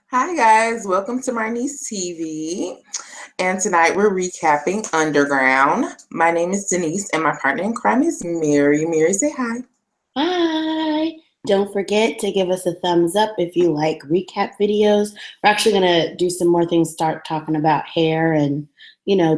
Hi guys, welcome to my niece TV. And tonight we're recapping Underground. My name is Denise and my partner in crime is Mary. Mary, say hi. Hi! Don't forget to give us a thumbs up if you like recap videos. We're actually going to do some more things, start talking about hair and,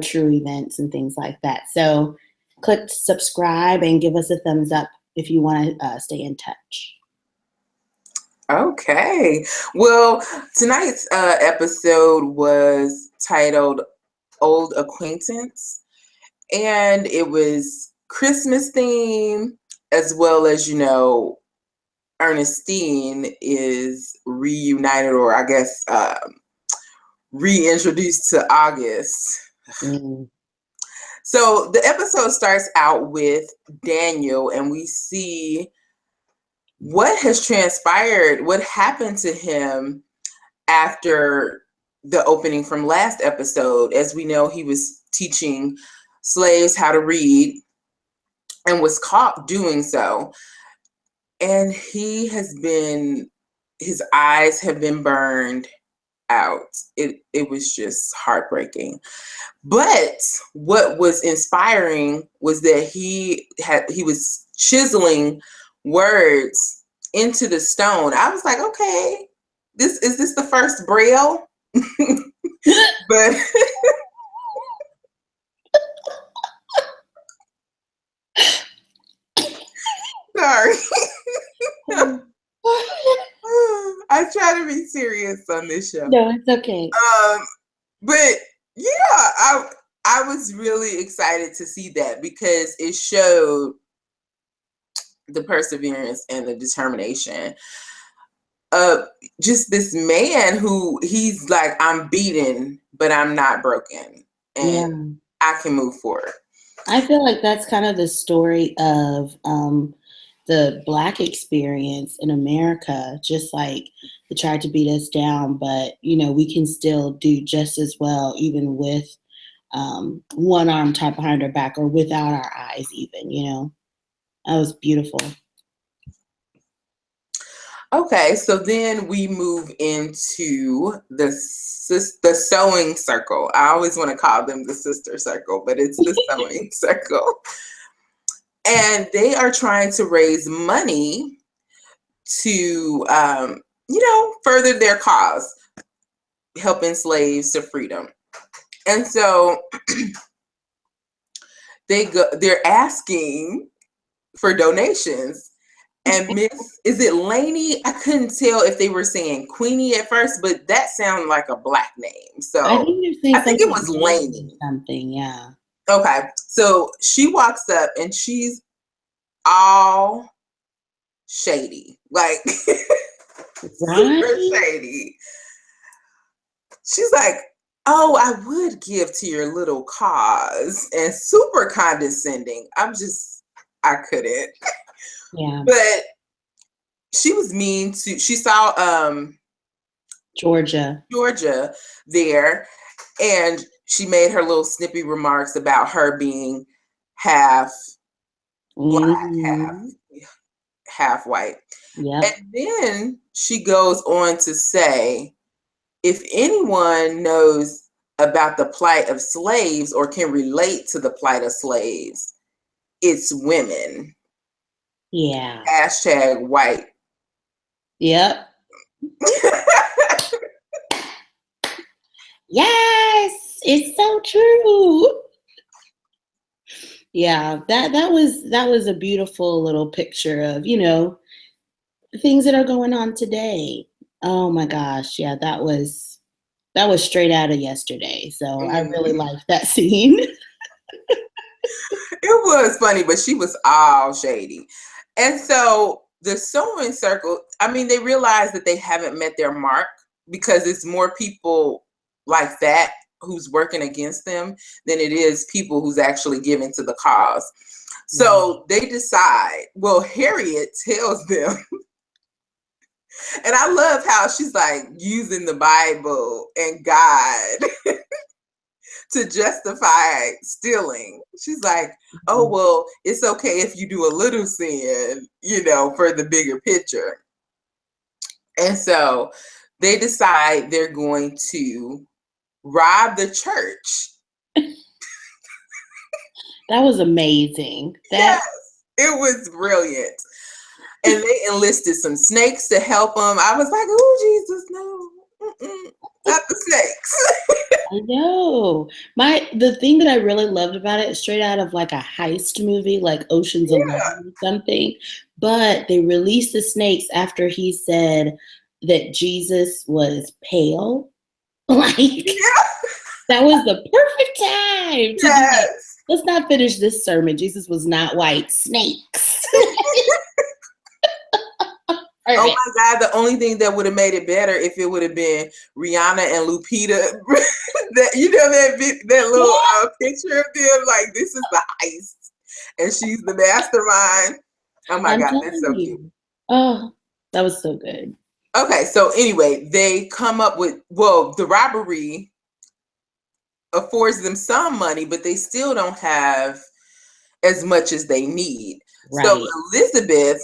true events and things like that. So click subscribe and give us a thumbs up if you want to stay in touch. Okay. Well, tonight's episode was titled Old Acquaintance, and it was Christmas theme as well as, Ernestine is reunited, or I guess reintroduced to August. So the episode starts out with Daniel, and we see what has transpired, what happened to him after the opening from last episode. As we know, he was teaching slaves how to read and was caught doing so. And his eyes have been burned out. It was just heartbreaking. But what was inspiring was that he was chiseling words into the stone. I was like, okay, is this the first Braille? But sorry. I try to be serious on this show. No, it's okay. But yeah, I was really excited to see that because it showed the perseverance and the determination of just this man who he's like, I'm beaten, but I'm not broken, and I can move forward. I feel like that's kind of the story of the Black experience in America. Just like they tried to beat us down, but we can still do just as well, even with one arm tied behind our back or without our eyes. Even that was beautiful. Okay, so then we move into the sewing circle. I always want to call them the sister circle, but it's the sewing circle. And they are trying to raise money to, further their cause, helping slaves to freedom. And so they're asking for donations. And is it Lainey? I couldn't tell if they were saying Queenie at first, but that sounded like a Black name. So I think it was Lainey. Something, yeah. Okay, so she walks up and she's all shady, like super shady. She's like, oh, I would give to your little cause, and super condescending. I couldn't. Yeah. But she was mean she saw Georgia there, and she made her little snippy remarks about her being half Black, half white. Yep. And then she goes on to say, if anyone knows about the plight of slaves or can relate to the plight of slaves, it's women. Yeah. # white. Yep. Yes, it's so true. Yeah, that was a beautiful little picture of, things that are going on today. Oh my gosh, yeah, that was straight out of yesterday. So I really liked that scene. It was funny, but she was all shady. And so the sewing circle, they realize that they haven't met their mark because it's more people like that who's working against them than it is people who's actually giving to the cause. So they decide, well, Harriet tells them, and I love how she's like using the Bible and God to justify stealing. She's like, oh, well, it's okay if you do a little sin, for the bigger picture. And so they decide they're going to rob the church. That was amazing. Yes, it was brilliant. And they enlisted some snakes to help them. I was like, oh, Jesus, no. Mm-mm, not the snakes. I know. The thing that I really loved about it, straight out of like a heist movie, like Ocean's 11 or something, but they released the snakes after he said that Jesus was pale. Like, that was the perfect time to be like, let's not finish this sermon. Jesus was not white. Snakes. Oh my God, the only thing that would have made it better if it would have been Rihanna and Lupita. That, you know, that little picture of them, like, this is the heist and she's the mastermind. Oh my God, that's so cute. Oh, that was so good. Okay, so anyway, they come up with, well, the robbery affords them some money, but they still don't have as much as they need. Right. So Elizabeth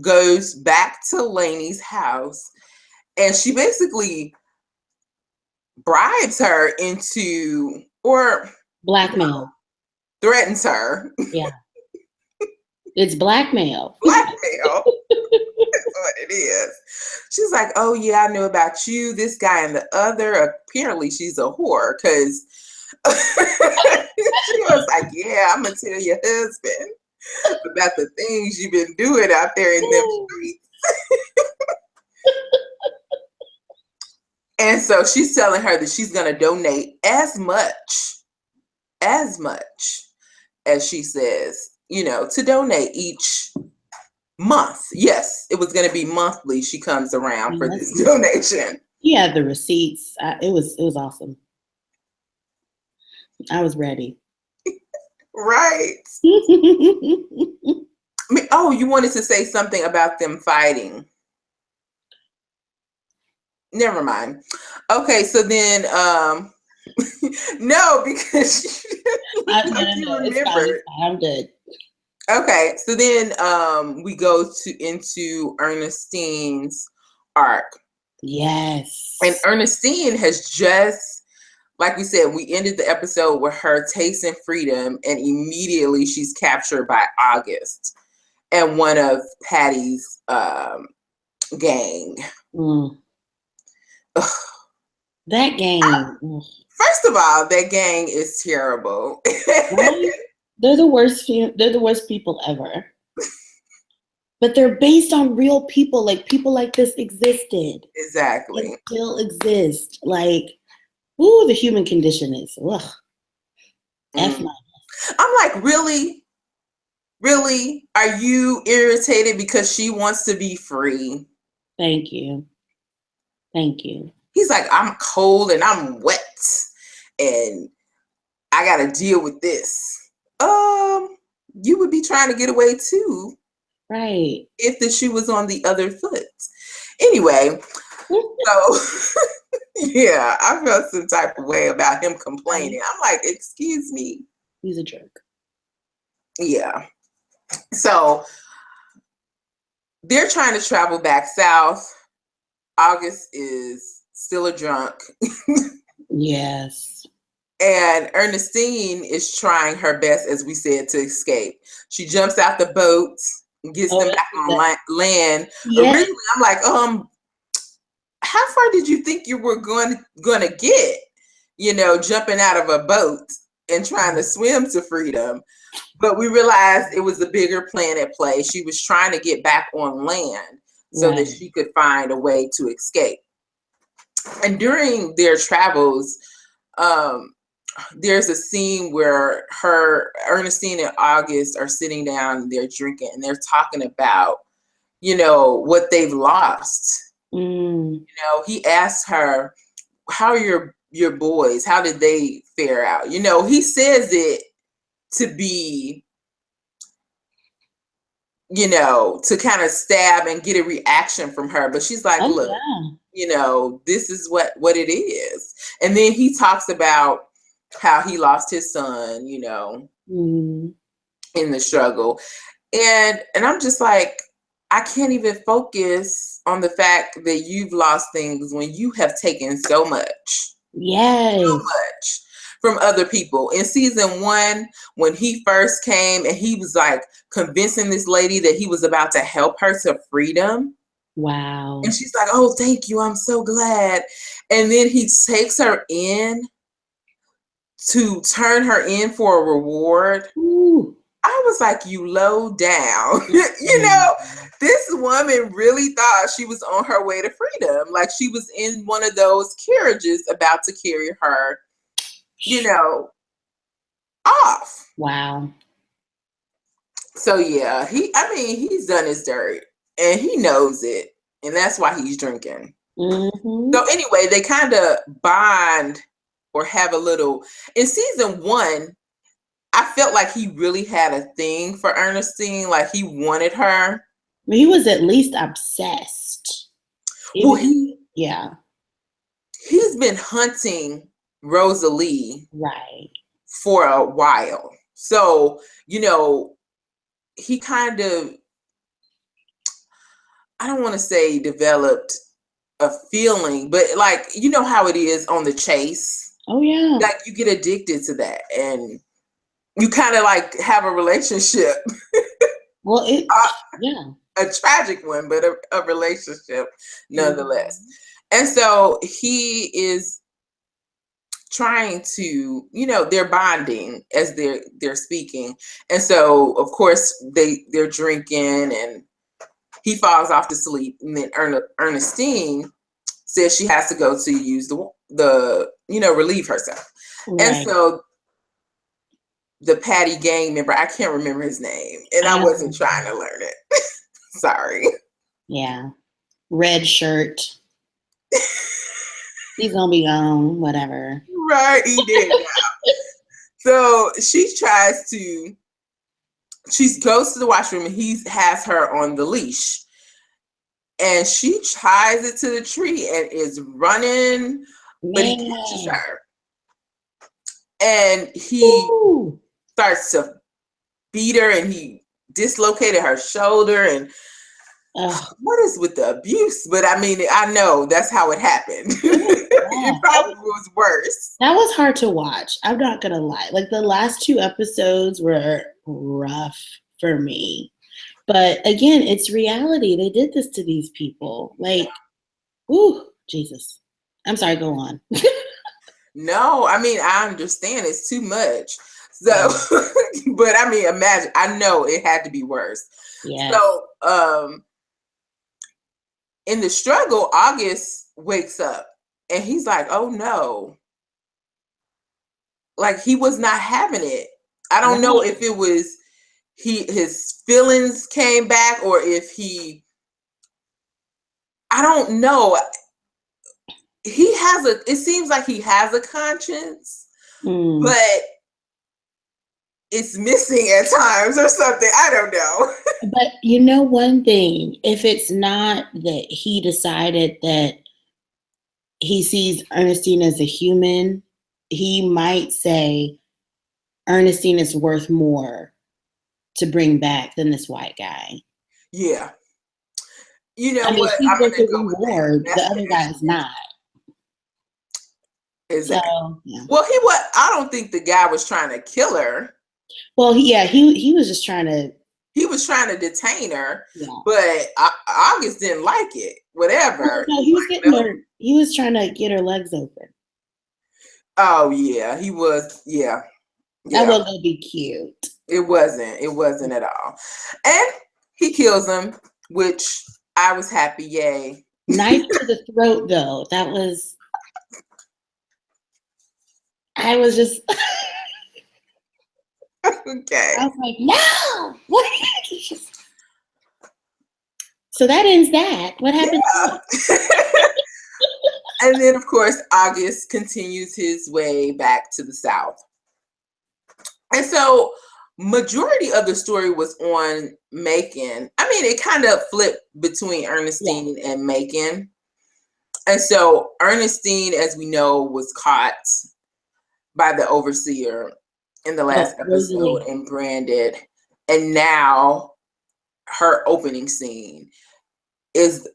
goes back to Lainey's house and she basically bribes her into, or blackmail, threatens her. Yeah. It's blackmail. Blackmail. That's what it is. She's like, oh yeah, I know about you, this guy and the other. Apparently she's a whore because she was like, yeah, I'm gonna tell your husband about the things you've been doing out there in them streets. And so she's telling her that she's going to donate as much as she says, you know, to donate each month. Yes, it was going to be monthly. She comes around for this donation. Yeah, the receipts. It was awesome. I was ready. Right. Oh, you wanted to say something about them fighting. Never mind. Okay, so then no, because you remember. I'm good. Okay, so then we go into Ernestine's arc. Yes. And Ernestine has just, like we said, we ended the episode with her tasting freedom, and immediately she's captured by August and one of Patty's gang. That gang. First of all, that gang is terrible. Right? They're the worst. They're the worst people ever. But they're based on real people. Like, people like this existed. Exactly. They still exist. Like, ooh, the human condition is, ugh. I'm like, really? Really? Are you irritated because she wants to be free? Thank you. Thank you. He's like, I'm cold and I'm wet and I got to deal with this. You would be trying to get away too. Right. If the shoe was on the other foot. Anyway, so yeah, I felt some type of way about him complaining. I'm like, excuse me. He's a jerk. Yeah. So they're trying to travel back south. August is still a drunk. Yes. And Ernestine is trying her best, as we said, to escape. She jumps out the boat, gets them back on land. Yes. Originally, I'm like, how far did you think you were going to get? You know, jumping out of a boat and trying to swim to freedom. But we realized it was a bigger plan at play. She was trying to get back on land so that she could find a way to escape. And during their travels, there's a scene where Ernestine and August are sitting down and they're drinking and they're talking about, you know, what they've lost. You know, he asked her, how are your boys? How did they fare out? You know, he says it to be, you know, to kind of stab and get a reaction from her. But she's like, look, you know, this is what it is. And then he talks about how he lost his son, you know, in the struggle. And I'm just like, I can't even focus on the fact that you've lost things when you have taken so much. Yes. So much from other people. In season 1, when he first came and he was like convincing this lady that he was about to help her to freedom. Wow. And she's like, oh, thank you. I'm so glad. And then he takes her in to turn her in for a reward. Ooh. I was like, you low down. You know, this woman really thought she was on her way to freedom. Like she was in one of those carriages about to carry her, you know, off. Wow. So yeah, he's done his dirt and he knows it. And that's why he's drinking. Mm-hmm. So anyway, they kind of bond or have a little. In season 1, I felt like he really had a thing for Ernestine. Like he wanted her. He was at least obsessed. Yeah. He's been hunting Rosalie for a while. So, you know, he kind of, I don't want to say developed a feeling, but like, you know how it is on the chase. Oh yeah. Like you get addicted to that and you kind of like have a relationship. Well, yeah. A tragic one, but a relationship nonetheless. And so he is trying to, you know, they're bonding as they're speaking. And so of course they're drinking and he falls off to sleep. And then Ernestine says she has to go to use the relieve herself. Right. And so the Patty gang member, I can't remember his name, and I wasn't trying to learn it. Sorry. Yeah. Red shirt. He's gonna be gone, whatever. Right, he did. So she goes to the washroom and he has her on the leash. And she ties it to the tree and is running, but he catches her. And he starts to beat her and he dislocated her shoulder. And what is with the abuse? But I mean, I know that's how it happened. It probably was worse. That was hard to watch. I'm not going to lie. Like the last 2 episodes were rough for me. But again, it's reality. They did this to these people. Like, ooh, Jesus. I'm sorry, go on. No, I mean, I understand it's too much. So, but I mean, imagine, I know it had to be worse. Yes. So, in the struggle, August wakes up and he's like, oh no. Like he was not having it. I don't know if it was his feelings came back or if I don't know. It seems like he has a conscience, but it's missing at times or something. I don't know. But you know one thing, if it's not that he decided that he sees Ernestine as a human, he might say Ernestine is worth more to bring back than this white guy. Yeah. You know what? He's worth the reward. The other guy is not. Exactly. So, yeah. Well, I don't think the guy was trying to kill her. Well, he was just trying to. He was trying to detain her, but August didn't like it. Whatever. No, he was getting her. He was trying to get her legs open. Oh yeah, he was. Yeah. That wasn't gonna be cute. It wasn't. It wasn't at all. And he kills him, which I was happy. Yay. Knife to the throat, though. That was. I was just. Okay. I was like, no. What? So that ends that. What happened? Yeah. And then, of course, August continues his way back to the South. And so, majority of the story was on Macon. I mean, it kind of flipped between Ernestine and Macon. And so, Ernestine, as we know, was caught by the overseer in the last episode and branded. And now her opening scene is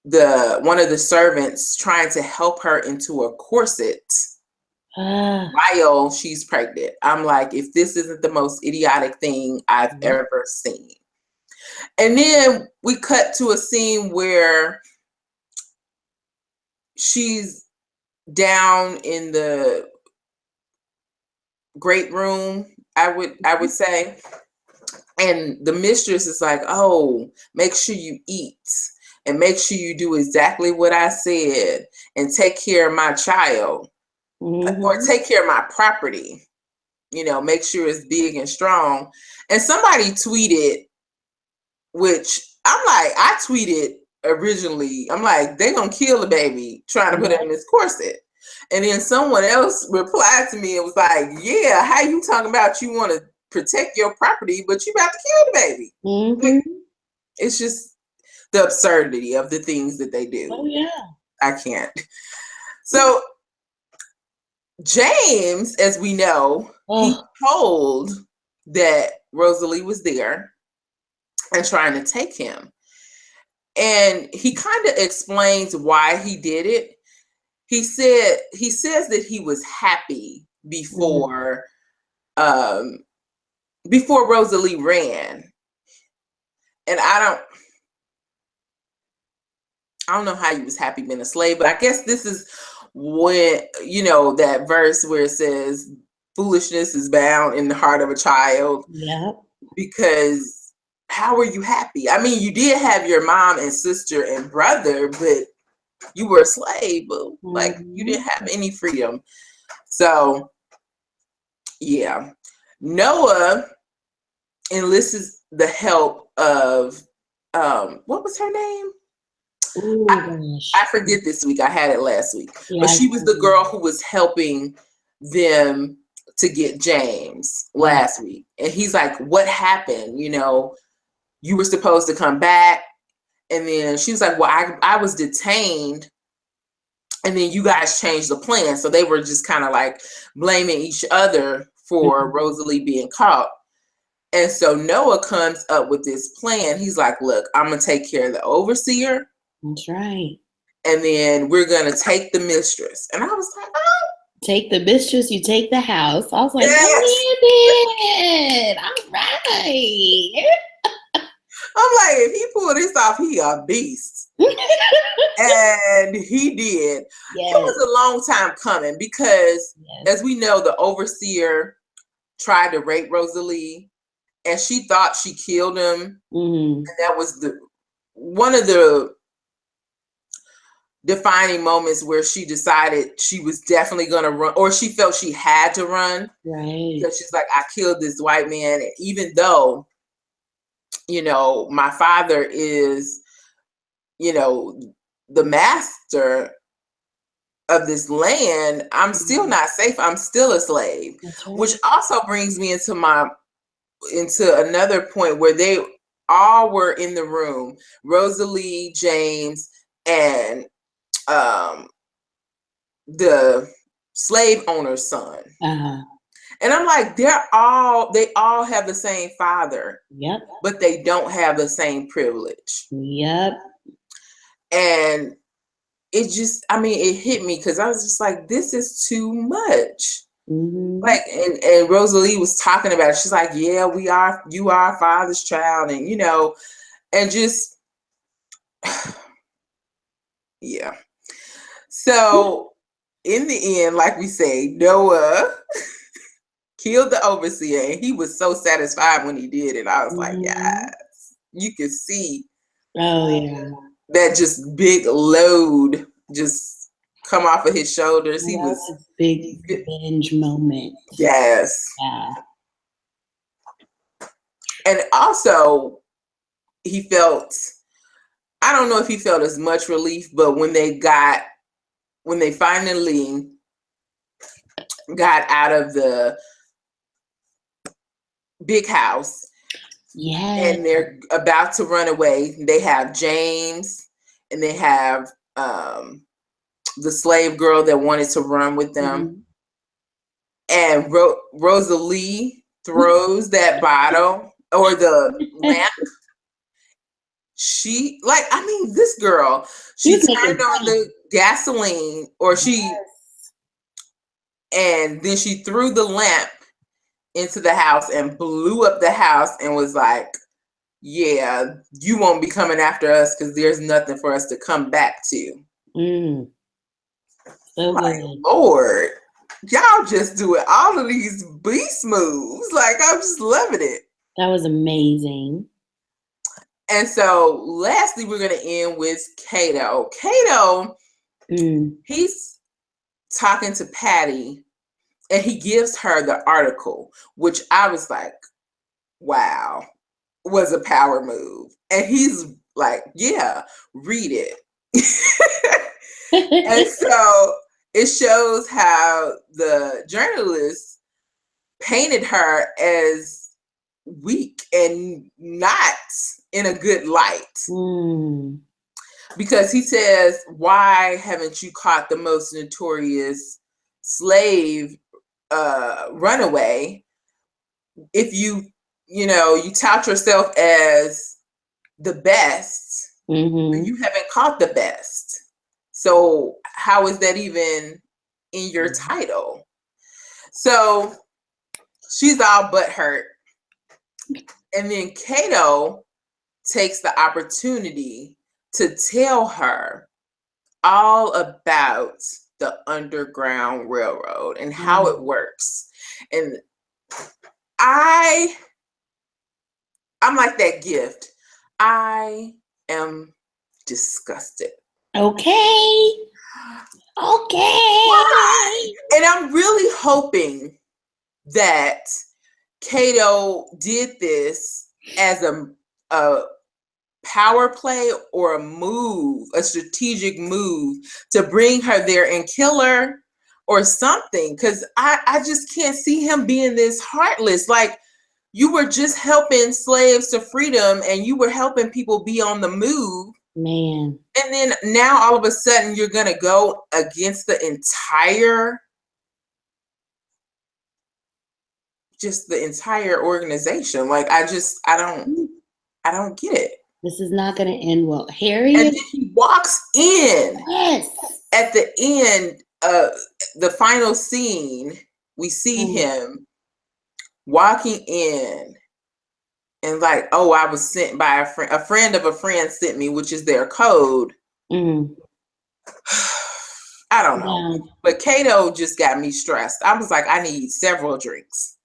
one of the servants trying to help her into a corset while she's pregnant. I'm like, if this isn't the most idiotic thing I've ever seen. And then we cut to a scene where she's down in the great room, I would say. And the mistress is like, oh, make sure you eat and make sure you do exactly what I said and take care of my child or take care of my property. You know, make sure it's big and strong. And somebody tweeted, which I'm like, I tweeted originally, I'm like, they're going to kill the baby trying to put it in this corset. And then someone else replied to me and was like, yeah, how you talking about you want to protect your property, but you about to kill the baby? Like, it's just the absurdity of the things that they do. Oh, yeah. I can't. So James, as we know, he told that Rosalie was there and trying to take him. And he kind of explains why he did it. He says that he was happy before Rosalie ran. And I don't know how he was happy being a slave, but I guess this is when, you know, that verse where it says foolishness is bound in the heart of a child. Yeah. Because how are you happy? I mean, you did have your mom and sister and brother, but you were a slave, boo. Like, you didn't have any freedom. So, yeah. Noah enlists the help of, what was her name? Ooh, I forget this week. I had it last week. Yeah, but she was the girl who was helping them to get James last week. And he's like, what happened? You know, you were supposed to come back. And then she was like, well, I was detained. And then you guys changed the plan. So they were just kind of like blaming each other for Rosalie being caught. And so Noah comes up with this plan. He's like, look, I'm going to take care of the overseer. That's right. And then we're going to take the mistress. And I was like, oh. Take the mistress, you take the house. I was like, yes. All right. I'm like, if he pulled this off, he a beast. And he did. Yes. It was a long time coming because, as we know, the overseer tried to rape Rosalie, and she thought she killed him. And that was one of the defining moments where she decided she was definitely going to run, or she felt she had to run. Right. Because she's like, I killed this white man. And even though, you know, my father is, you know, the master of this land, I'm still not safe. I'm still a slave. Right. Which also brings me into another point where they all were in the room. Rosalie, James, and the slave owner's son. And I'm like, they all have the same father. Yep. But they don't have the same privilege. Yep. And it just, I mean, it hit me because I was just like, this is too much. Like, and Rosalie was talking about it. She's like, yeah, you are our father's child. And, you know, and just, yeah. So in the end, like we say, Noah killed the overseer, and he was so satisfied when he did it. I was like, yes, you can see that just big load just come off of his shoulders. He was a big revenge moment. Yes. Yeah. And also he felt, I don't know if he felt as much relief, but when they finally got out of the big house, and they're about to run away, they have James and they have the slave girl that wanted to run with them. And Rosalie throws that bottle or the lamp this girl, She she was making turned on money. the gasoline, and then she threw the lamp into the house and blew up the house and was like, yeah, you won't be coming after us because there's nothing for us to come back to. So like, good. Lord, y'all just doing all of these beast moves. Like, I'm just loving it. That was amazing. And so lastly, we're going to end with Cato. Cato, he's talking to Patty, and he gives her the article, which I was like, wow, was a power move. And he's like, yeah, read it. And so it shows how the journalist painted her as weak and not in a good light. Because he says, why haven't you caught the most notorious slave runaway if you tout yourself as the best, and you haven't caught the best? So how is that even in your title? So she's all butthurt. And then Cato takes the opportunity to tell her all about the Underground Railroad and how it works. And I'm like that gift. I am disgusted. Okay. Why? And I'm really hoping that Cato did this as a power play or a strategic move to bring her there and kill her or something. Because I just can't see him being this heartless. Like, you were just helping slaves to freedom and you were helping people be on the move. Man. And then now all of a sudden you're going to go against the entire organization. Like, I don't get it. This is not going to end well. Harriet. And then he walks in. Yes. At the end of the final scene, we see him walking in and like, oh, I was sent by a friend of a friend sent me, which is their code. I don't know. Yeah. But Cato just got me stressed. I was like, I need several drinks.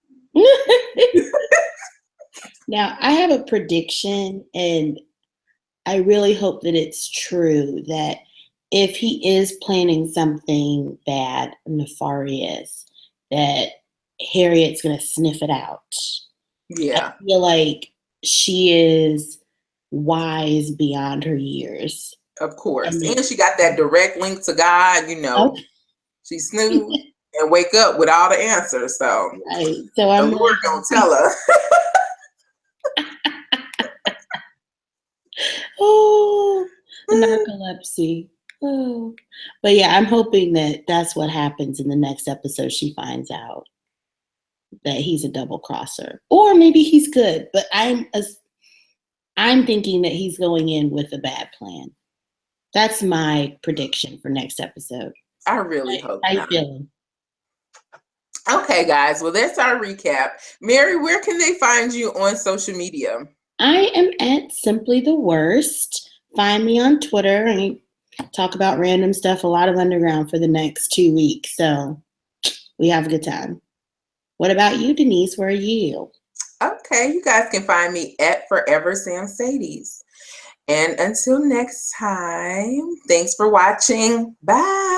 Now, I have a prediction, and I really hope that it's true, that if he is planning something bad, nefarious, that Harriet's going to sniff it out. Yeah. I feel like she is wise beyond her years. Of course. And she got that direct link to God, She snooze and wake up with all the answers. So, right. So I'm the Lord gonna tell her. Oh, the narcolepsy. Oh. But yeah, I'm hoping that that's what happens in the next episode. She finds out that he's a double crosser, or maybe he's good. But I'm thinking that he's going in with a bad plan. That's my prediction for next episode. I really hope. How you feeling? Okay, guys. Well, that's our recap. Mary, where can they find you on social media? I am at Simply the Worst. Find me on Twitter. I talk about random stuff, a lot of underground for the next 2 weeks. So we have a good time. What about you, Denise? Where are you? Okay, you guys can find me at Forever Sam Sadies. And until next time, thanks for watching. Bye.